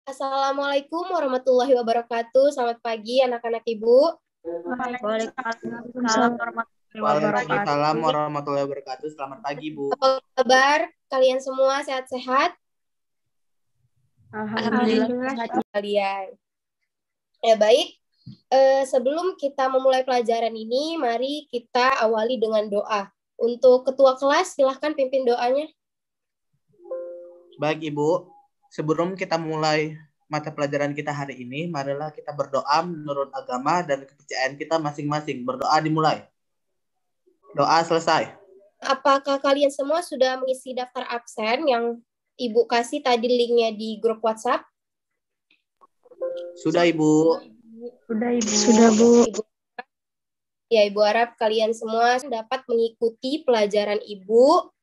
Assalamualaikum warahmatullahi wabarakatuh. Selamat pagi anak-anak Ibu. Waalaikumsalam warahmatullahi wabarakatuh. Waalaikumsalam warahmatullahi wabarakatuh. Selamat pagi, Bu. Apa kabar kalian semua? Sehat-sehat? Alhamdulillah. Kalian. Ya baik. Sebelum kita memulai pelajaran ini, mari kita awali dengan doa. Untuk ketua kelas, silahkan pimpin doanya. Baik, Ibu. Sebelum kita mulai mata pelajaran kita hari ini, marilah kita berdoa menurut agama dan kepercayaan kita masing-masing. Berdoa dimulai. Doa selesai. Apakah kalian semua sudah mengisi daftar absen yang Ibu kasih tadi linknya di grup WhatsApp? Sudah, Ibu. Sudah, Bu. Ya, Ibu harap kalian semua dapat mengikuti pelajaran Ibu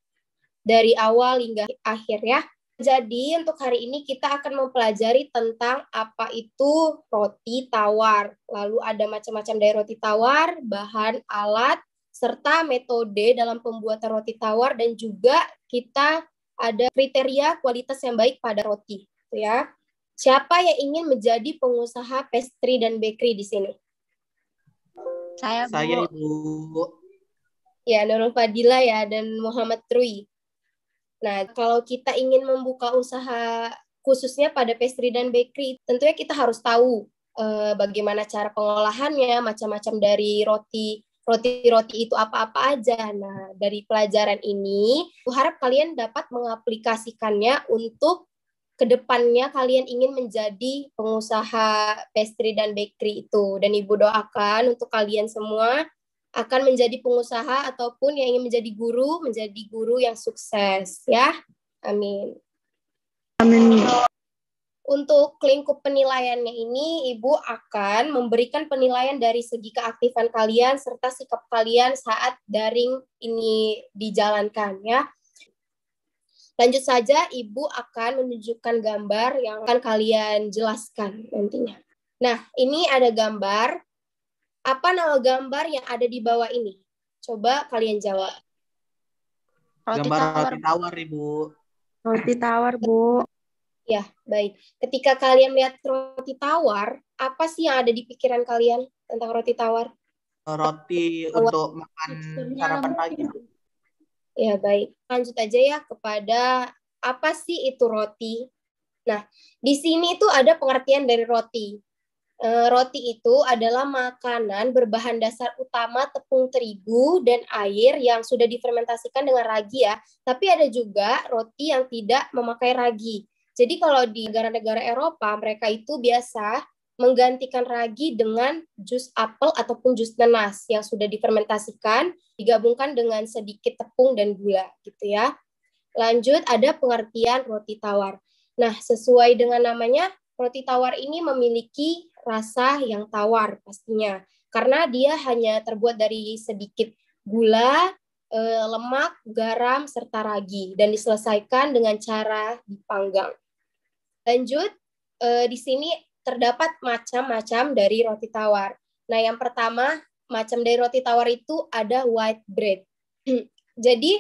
dari awal hingga akhir ya. Jadi untuk hari ini kita akan mempelajari tentang apa itu roti tawar. Lalu ada macam-macam dari roti tawar, bahan, alat, serta metode dalam pembuatan roti tawar, dan juga kita ada kriteria kualitas yang baik pada roti. Ya. Siapa yang ingin menjadi pengusaha pastry dan bakery di sini? Saya, Ibu. Ya, Nurul Fadila ya, dan Muhammad Trui. Nah, kalau kita ingin membuka usaha khususnya pada pastry dan bakery, tentunya kita harus tahu bagaimana cara pengolahannya, macam-macam dari roti itu apa-apa aja. Nah, dari pelajaran ini, aku harap kalian dapat mengaplikasikannya untuk kedepannya kalian ingin menjadi pengusaha pastry dan bakery itu. Dan Ibu doakan untuk kalian semua akan menjadi pengusaha ataupun yang ingin menjadi guru yang sukses ya. Amin. Amin. Untuk lingkup penilaiannya ini, Ibu akan memberikan penilaian dari segi keaktifan kalian serta sikap kalian saat daring ini dijalankan ya. Lanjut saja, Ibu akan menunjukkan gambar yang akan kalian jelaskan nantinya. Nah, ini ada gambar. Apa nama gambar yang ada di bawah ini? Coba kalian jawab. Gambar roti tawar, Ibu. Roti tawar, Bu. Ya, baik. Ketika kalian melihat roti tawar, apa sih yang ada di pikiran kalian tentang roti tawar? Roti untuk makan sarapan pagi. Ya, baik. Lanjut aja ya kepada apa sih itu roti? Nah, di sini itu ada pengertian dari roti. Roti itu adalah makanan berbahan dasar utama tepung terigu dan air yang sudah difermentasikan dengan ragi ya. Tapi ada juga roti yang tidak memakai ragi. Jadi kalau di negara-negara Eropa, mereka itu biasa menggantikan ragi dengan jus apel ataupun jus nanas yang sudah difermentasikan, digabungkan dengan sedikit tepung dan gula gitu ya. Lanjut ada pengertian roti tawar. Nah, sesuai dengan namanya, roti tawar ini memiliki rasa yang tawar pastinya. Karena dia hanya terbuat dari sedikit gula, lemak, garam, serta ragi. Dan diselesaikan dengan cara dipanggang. Lanjut, di sini terdapat macam-macam dari roti tawar. Nah, yang pertama, macam dari roti tawar itu ada white bread. Jadi,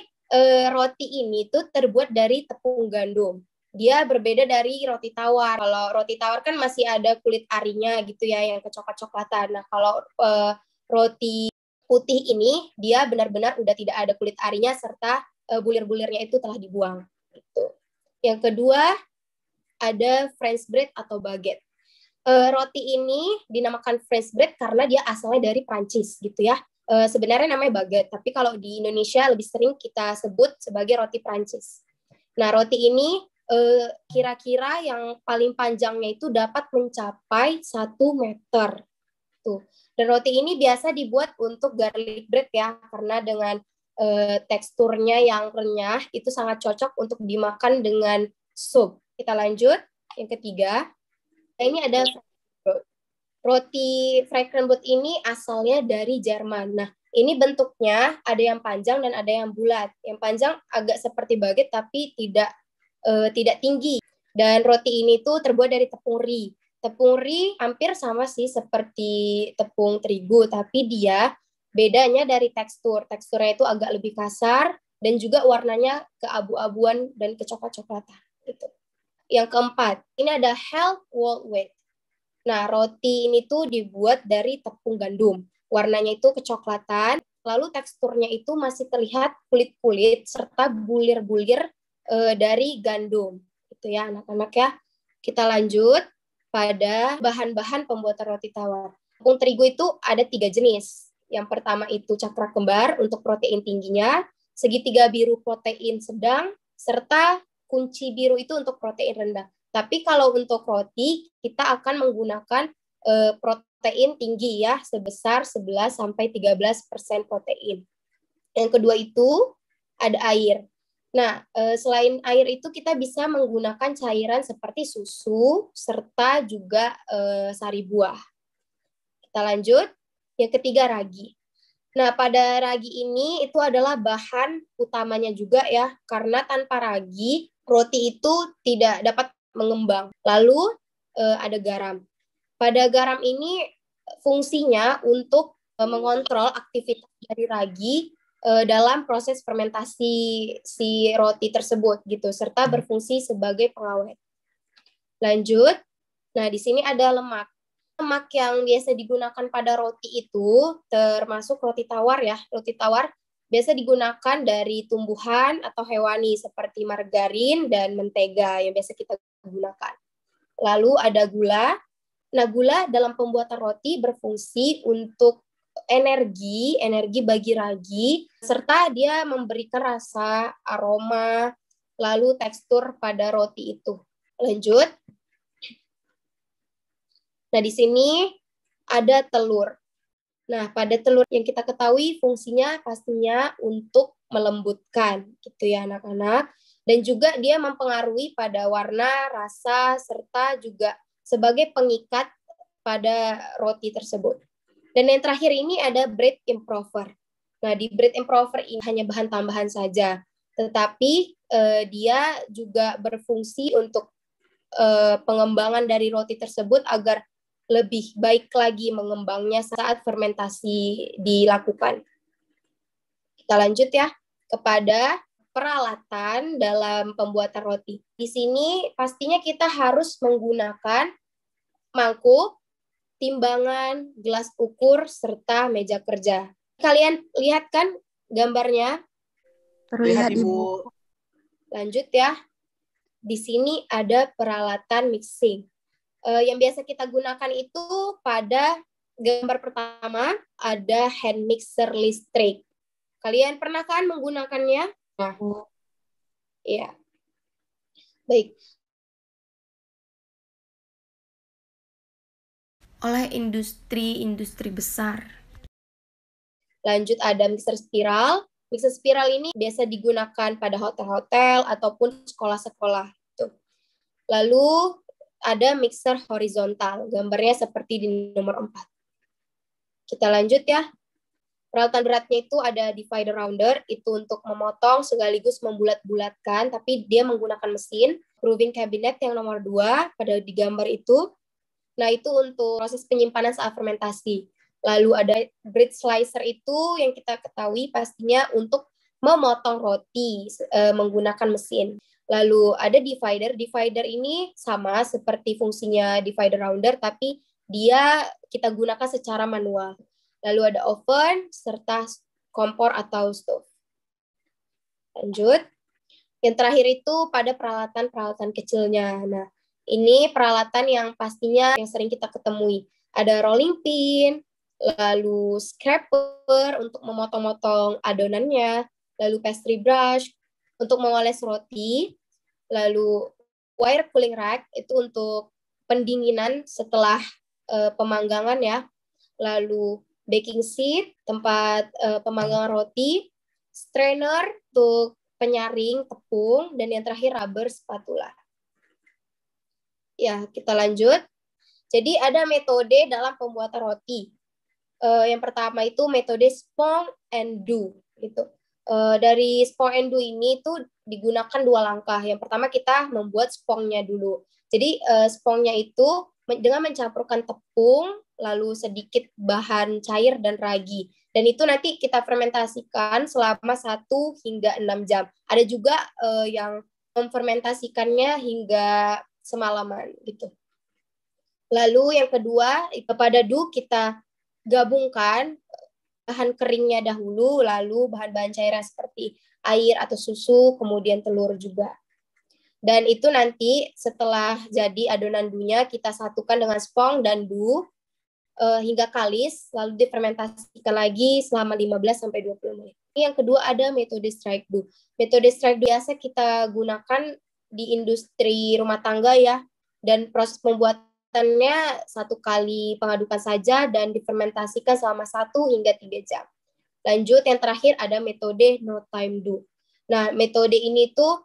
roti ini tuh terbuat dari tepung gandum. Dia berbeda dari roti tawar. Kalau roti tawar kan masih ada kulit arinya gitu ya, yang kecoklat-coklatan. Nah, kalau roti putih ini, dia benar-benar udah tidak ada kulit arinya, serta bulir-bulirnya itu telah dibuang. Gitu. Yang kedua, ada French bread atau baguette. Roti ini dinamakan French bread karena dia asalnya dari Prancis gitu ya. Sebenarnya namanya baguette, tapi kalau di Indonesia lebih sering kita sebut sebagai roti Prancis. Nah, roti ini kira-kira yang paling panjangnya itu dapat mencapai 1 meter. Tuh. Dan roti ini biasa dibuat untuk garlic bread ya, karena dengan teksturnya yang renyah itu sangat cocok untuk dimakan dengan sup. Kita lanjut, yang ketiga. Nah, ini ada roti Frankenbrot ini asalnya dari Jerman. Nah, ini bentuknya ada yang panjang dan ada yang bulat. Yang panjang agak seperti baguette tapi tidak tinggi. Dan roti ini tuh terbuat dari tepung ri. Tepung ri hampir sama sih seperti tepung terigu, tapi dia bedanya dari tekstur. Teksturnya itu agak lebih kasar dan juga warnanya keabu-abuan dan kecoklat-coklatan. Gitu. Yang keempat, ini ada health whole wheat. Nah, roti ini tuh dibuat dari tepung gandum. Warnanya itu kecoklatan, lalu teksturnya itu masih terlihat kulit-kulit serta bulir-bulir dari gandum. Itu ya anak-anak ya. Kita lanjut pada bahan-bahan pembuatan roti tawar. Tepung terigu itu ada 3 jenis. Yang pertama itu cakra kembar untuk protein tingginya, segitiga biru protein sedang, serta kunci biru itu untuk protein rendah. Tapi kalau untuk roti, kita akan menggunakan protein tinggi ya, sebesar 11-13% protein. Yang kedua itu ada air. Nah, selain air itu kita bisa menggunakan cairan seperti susu, serta juga sari buah. Kita lanjut. Yang ketiga, ragi. Nah, pada ragi ini itu adalah bahan utamanya juga ya, karena tanpa ragi, roti itu tidak dapat mengembang. Lalu ada garam. Pada garam ini fungsinya untuk mengontrol aktivitas dari ragi dalam proses fermentasi si roti tersebut gitu, serta berfungsi sebagai pengawet. Lanjut. Nah, di sini ada lemak. Lemak yang biasa digunakan pada roti itu termasuk roti tawar ya. Roti tawar biasa digunakan dari tumbuhan atau hewani seperti margarin dan mentega yang biasa kita gunakan. Lalu ada gula. Nah, gula dalam pembuatan roti berfungsi untuk energi bagi ragi, serta dia memberikan rasa, aroma, lalu tekstur pada roti itu. Lanjut. Nah, di sini ada telur. Nah, pada telur yang kita ketahui fungsinya pastinya untuk melembutkan, gitu ya anak-anak. Dan juga dia mempengaruhi pada warna, rasa, serta juga sebagai pengikat pada roti tersebut. Dan yang terakhir ini ada bread improver. Nah, di bread improver ini hanya bahan tambahan saja, tetapi dia juga berfungsi untuk pengembangan dari roti tersebut agar lebih baik lagi mengembangnya saat fermentasi dilakukan. Kita lanjut ya kepada peralatan dalam pembuatan roti. Di sini pastinya kita harus menggunakan mangkuk, timbangan, gelas ukur, serta meja kerja. Kalian lihat kan gambarnya? Terlihat, Ibu. Lanjut ya. Di sini ada peralatan mixing. Yang biasa kita gunakan itu pada gambar pertama ada hand mixer listrik. Kalian pernah kan menggunakannya? Nah, ya. Baik. Oleh industri besar. Lanjut ada mixer spiral. Mixer spiral ini biasa digunakan pada hotel-hotel ataupun sekolah-sekolah. Lalu ada mixer horizontal, gambarnya seperti di nomor 4. Kita lanjut ya. Peralatan beratnya itu ada divider rounder, itu untuk memotong sekaligus membulat-bulatkan, tapi dia menggunakan mesin. Proving cabinet yang nomor 2, pada di gambar itu. Nah, itu untuk proses penyimpanan saat fermentasi. Lalu ada bread slicer itu yang kita ketahui pastinya untuk memotong roti menggunakan mesin. Lalu ada divider ini sama seperti fungsinya divider rounder, tapi dia kita gunakan secara manual. Lalu ada oven, serta kompor atau stove. Lanjut. Yang terakhir itu pada peralatan-peralatan kecilnya. Nah, ini peralatan yang pastinya yang sering kita ketemui. Ada rolling pin, lalu scraper untuk memotong-motong adonannya, lalu pastry brush untuk memoles roti, lalu wire cooling rack itu untuk pendinginan setelah pemanggangan ya, lalu baking sheet tempat pemanggangan roti, strainer untuk penyaring tepung, dan yang terakhir rubber spatula. Ya, kita lanjut. Jadi ada metode dalam pembuatan roti. Yang pertama itu metode spoon and do gitu. Dari spoon and do ini tuh digunakan 2 langkah. Yang pertama kita membuat spoonnya dulu. Jadi spoonnya itu dengan mencampurkan tepung, lalu sedikit bahan cair dan ragi. Dan itu nanti kita fermentasikan selama 1 hingga 6 jam. Ada juga yang memfermentasikannya hingga semalaman gitu. Lalu yang kedua, pada dough kita gabungkan bahan keringnya dahulu, lalu bahan-bahan cairan seperti air atau susu, kemudian telur juga. Dan itu nanti setelah jadi adonan doughnya kita satukan dengan spong dan dough hingga kalis, lalu difermentasikan lagi selama 15-20 menit. Yang kedua ada metode strike dough. Metode strike dough biasa kita gunakan di industri rumah tangga ya, dan proses pembuatannya 1 kali pengadukan saja dan difermentasikan selama 1 hingga 3 jam. Lanjut yang terakhir ada metode no time dough. Nah, metode ini tuh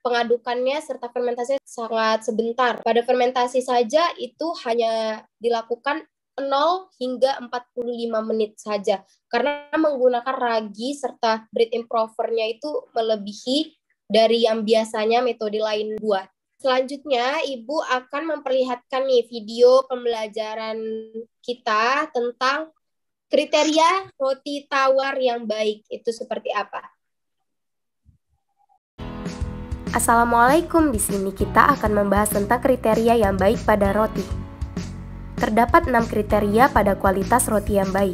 pengadukannya serta fermentasinya sangat sebentar. Pada fermentasi saja itu hanya dilakukan 0 hingga 45 menit saja. Karena menggunakan ragi serta bread improvernya itu melebihi dari yang biasanya metode lain buat. Selanjutnya, Ibu akan memperlihatkan nih video pembelajaran kita tentang kriteria roti tawar yang baik. Itu seperti apa? Assalamualaikum, di sini kita akan membahas tentang kriteria yang baik pada roti. Terdapat 6 kriteria pada kualitas roti yang baik.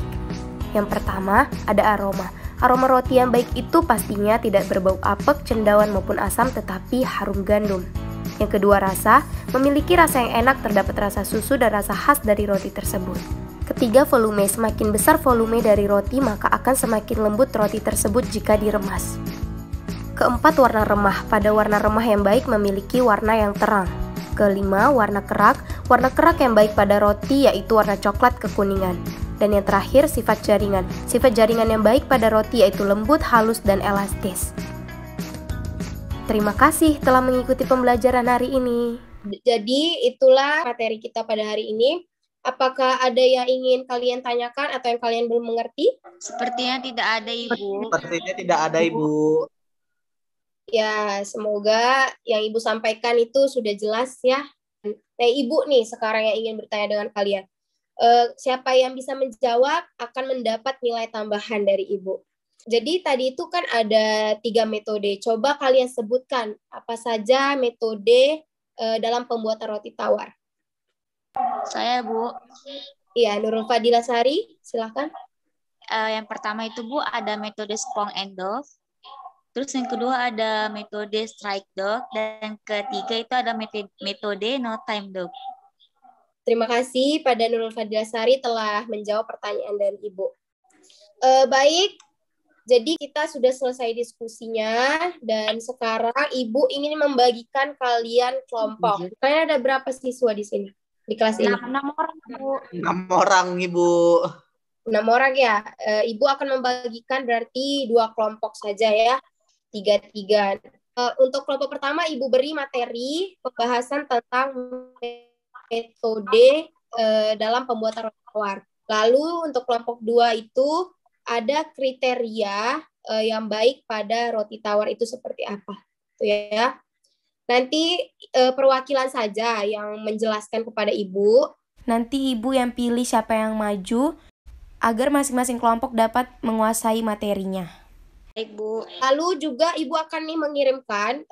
Yang pertama, ada aroma. Aroma roti yang baik itu pastinya tidak berbau apek, cendawan maupun asam, tetapi harum gandum. Yang kedua, rasa. Memiliki rasa yang enak, terdapat rasa susu dan rasa khas dari roti tersebut. Ketiga, volume. Semakin besar volume dari roti, maka akan semakin lembut roti tersebut jika diremas. Keempat, warna remah. Pada warna remah yang baik memiliki warna yang terang. Kelima, warna kerak. Warna kerak yang baik pada roti yaitu warna coklat kekuningan. Dan yang terakhir, sifat jaringan. Sifat jaringan yang baik pada roti yaitu lembut, halus, dan elastis. Terima kasih telah mengikuti pembelajaran hari ini. Jadi itulah materi kita pada hari ini. Apakah ada yang ingin kalian tanyakan atau yang kalian belum mengerti? Sepertinya tidak ada, Ibu. Sepertinya tidak ada, Ibu. Ya, semoga yang Ibu sampaikan itu sudah jelas ya. Nah, Ibu nih sekarang yang ingin bertanya dengan kalian. Siapa yang bisa menjawab akan mendapat nilai tambahan dari Ibu. Jadi tadi itu kan ada 3 metode. Coba kalian sebutkan apa saja metode dalam pembuatan roti tawar. Saya, Bu. Iya, Nurul Fadilah Sari, silakan. Yang pertama itu, Bu, ada metode spong and dough. Terus yang kedua ada metode strike dough. Dan ketiga itu ada metode no time dough. Terima kasih pada Nurul Fadilah Sari telah menjawab pertanyaan dari Ibu. Baik, jadi kita sudah selesai diskusinya dan sekarang Ibu ingin membagikan kalian kelompok. Kalian ada berapa siswa di sini di kelas ini? 6 orang, Bu. 6 orang, Ibu. 6 orang ya. Ibu akan membagikan berarti 2 kelompok saja ya. 3-3. Untuk kelompok pertama Ibu beri materi pembahasan tentang metode dalam pembuatan roti tawar. Lalu untuk kelompok 2 itu ada kriteria yang baik pada roti tawar itu seperti apa. Itu ya. Nanti perwakilan saja yang menjelaskan kepada Ibu. Nanti Ibu yang pilih siapa yang maju agar masing-masing kelompok dapat menguasai materinya. Baik, Bu. Lalu juga Ibu akan mengirimkan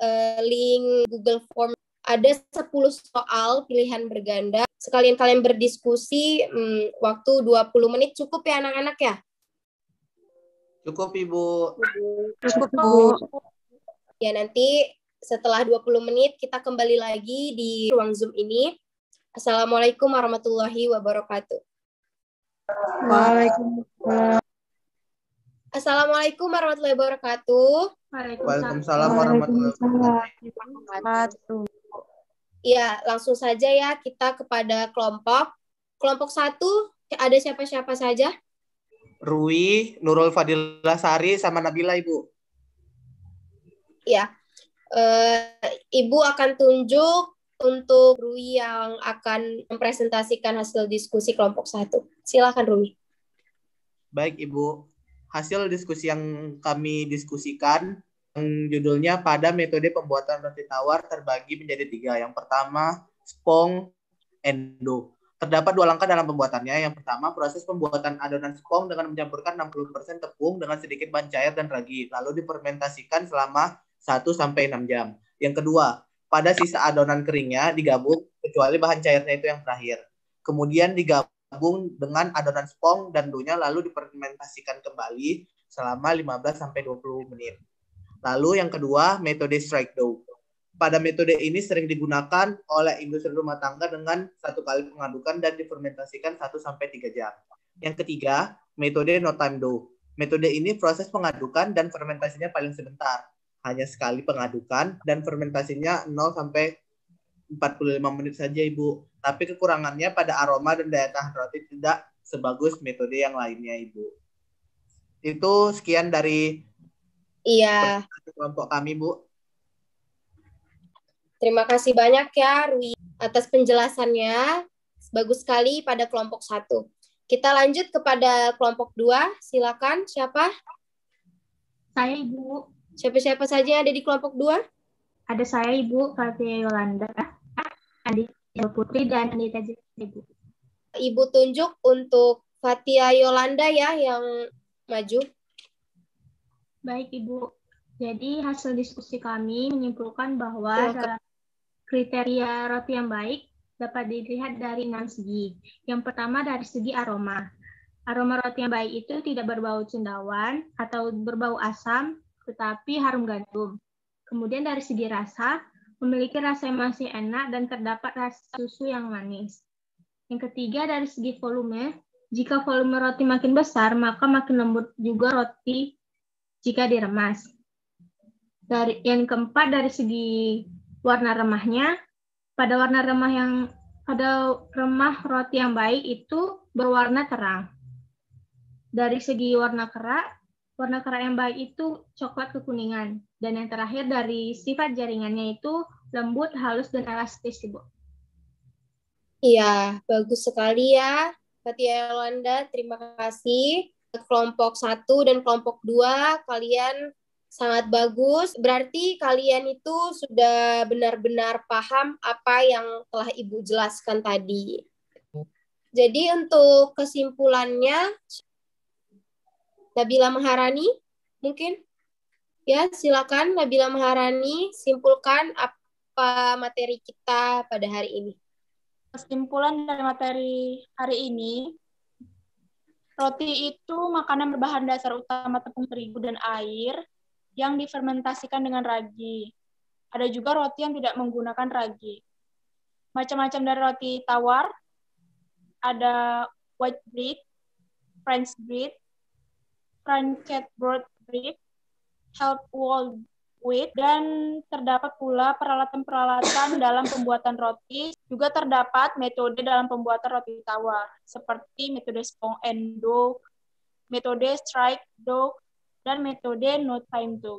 link Google Form. Ada 10 soal pilihan berganda. Sekalian kalian berdiskusi, waktu 20 menit cukup ya anak-anak ya? Cukup, Ibu. Cukup, Bu. Ya, nanti setelah 20 menit kita kembali lagi di ruang Zoom ini. Assalamualaikum warahmatullahi wabarakatuh. Waalaikumsalam. Assalamualaikum warahmatullahi wabarakatuh. Waalaikumsalam warahmatullahi Wabarakatuh. Ya, langsung saja ya kita kepada kelompok. Kelompok 1, ada siapa-siapa saja? Rui, Nurul Fadilah Sari, sama Nabila, Ibu. Ya, Ibu akan tunjuk untuk Rui yang akan mempresentasikan hasil diskusi kelompok 1. Silakan Rui. Baik, Ibu. Hasil diskusi yang kami diskusikan, yang judulnya pada metode pembuatan roti tawar terbagi menjadi 3. Yang pertama, spong and dough. Terdapat 2 langkah dalam pembuatannya. Yang pertama, proses pembuatan adonan spong dengan mencampurkan 60% tepung dengan sedikit bahan cair dan ragi, lalu difermentasikan selama 1-6 jam. Yang kedua, pada sisa adonan keringnya digabung, kecuali bahan cairnya itu yang terakhir. Kemudian digabung dengan adonan spong dan dough-nya, lalu difermentasikan kembali selama 15-20 menit. Lalu yang kedua, metode strike dough. Pada metode ini sering digunakan oleh industri rumah tangga dengan 1 kali pengadukan dan difermentasikan 1-3 jam. Yang ketiga, metode no time dough. Metode ini proses pengadukan dan fermentasinya paling sebentar. Hanya sekali pengadukan dan fermentasinya 0-45 menit saja, Ibu. Tapi kekurangannya pada aroma dan daya tahan roti tidak sebagus metode yang lainnya, Ibu. Itu sekian dari kelompok kami, Bu. Terima kasih banyak ya, Rui, atas penjelasannya. Bagus sekali pada kelompok 1. Kita lanjut kepada kelompok 2. Silakan, siapa? Saya, Ibu. Siapa-siapa saja yang ada di kelompok 2? Ada saya, Ibu, Fatia Yolanda, Andi Putri, dan Anita Jessica, Ibu. Ibu tunjuk untuk Fatia Yolanda ya yang maju. Baik, Ibu. Jadi hasil diskusi kami menyimpulkan bahwa dalam kriteria roti yang baik dapat dilihat dari 6 segi. Yang pertama dari segi aroma. Aroma roti yang baik itu tidak berbau cendawan atau berbau asam, tetapi harum gandum. Kemudian dari segi rasa, memiliki rasa yang masih enak dan terdapat rasa susu yang manis. Yang ketiga dari segi volume, jika volume roti makin besar, maka makin lembut juga roti jika diremas. Yang keempat dari segi warna remahnya, pada remah roti yang baik itu berwarna terang. Dari segi warna kerak yang baik itu coklat kekuningan. Dan yang terakhir dari sifat jaringannya itu lembut, halus, dan elastis, Ibu. Iya, bagus sekali ya, Fatia Yolanda. Terima kasih. Kelompok 1 dan kelompok 2, kalian sangat bagus. Berarti kalian itu sudah benar-benar paham apa yang telah Ibu jelaskan tadi. Jadi untuk kesimpulannya, Nabila Maharani, mungkin? Ya, silakan Nabila Maharani, simpulkan apa materi kita pada hari ini. Kesimpulan dari materi hari ini, roti itu makanan berbahan dasar utama tepung terigu dan air yang difermentasikan dengan ragi. Ada juga roti yang tidak menggunakan ragi. Macam-macam dari roti tawar, ada white bread, French bread, Frankfurt bread, health whole wheat, dan terdapat pula peralatan-peralatan dalam pembuatan roti. Juga terdapat metode dalam pembuatan roti tawar, seperti metode spong and dough, metode strike dough, dan metode no time dough.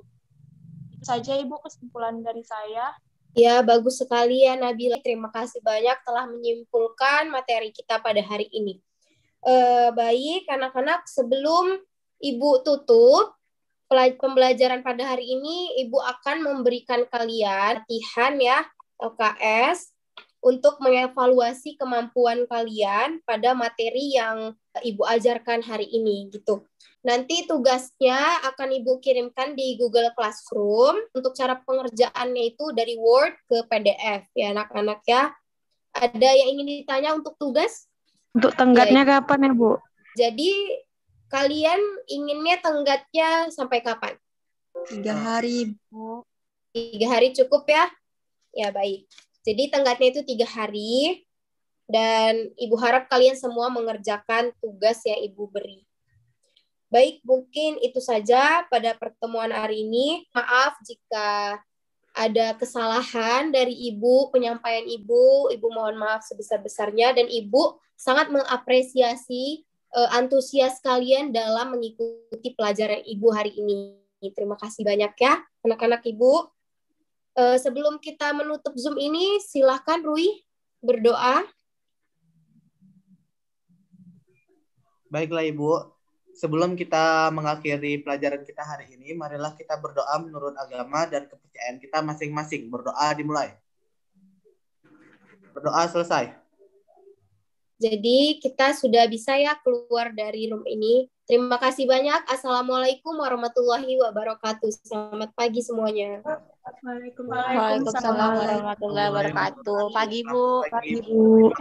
Itu saja, Ibu, kesimpulan dari saya. Ya, bagus sekali ya Nabila. Terima kasih banyak telah menyimpulkan materi kita pada hari ini. Baik, anak-anak, sebelum Ibu tutup pembelajaran pada hari ini, Ibu akan memberikan kalian latihan ya, LKS, untuk mengevaluasi kemampuan kalian pada materi yang Ibu ajarkan hari ini gitu. Nanti tugasnya akan Ibu kirimkan di Google Classroom. Untuk cara pengerjaannya itu dari Word ke PDF ya anak-anak ya. Ada yang ingin ditanya untuk tugas? Untuk tenggatnya ya, kapan ya, Bu? Jadi kalian inginnya tenggatnya sampai kapan? 3 hari, Bu. 3 hari cukup ya? Ya, baik. Jadi tenggatnya itu 3 hari. Dan Ibu harap kalian semua mengerjakan tugas yang Ibu beri. Baik, mungkin itu saja pada pertemuan hari ini. Maaf jika ada kesalahan dari Ibu, penyampaian Ibu. Ibu mohon maaf sebesar-besarnya. Dan Ibu sangat mengapresiasi antusias kalian dalam mengikuti pelajaran Ibu hari ini. Terima kasih banyak ya, anak-anak Ibu. Sebelum kita menutup Zoom ini, silakan Rui berdoa. Baiklah Ibu, sebelum kita mengakhiri pelajaran kita hari ini, marilah kita berdoa menurut agama dan kepercayaan kita masing-masing. Berdoa dimulai. Berdoa selesai. Jadi kita sudah bisa ya keluar dari room ini. Terima kasih banyak. Assalamualaikum warahmatullahi wabarakatuh. Selamat pagi semuanya. Waalaikumsalam. Waalaikumsalam warahmatullahi wabarakatuh. Pagi, Bu. Pagi, Bu.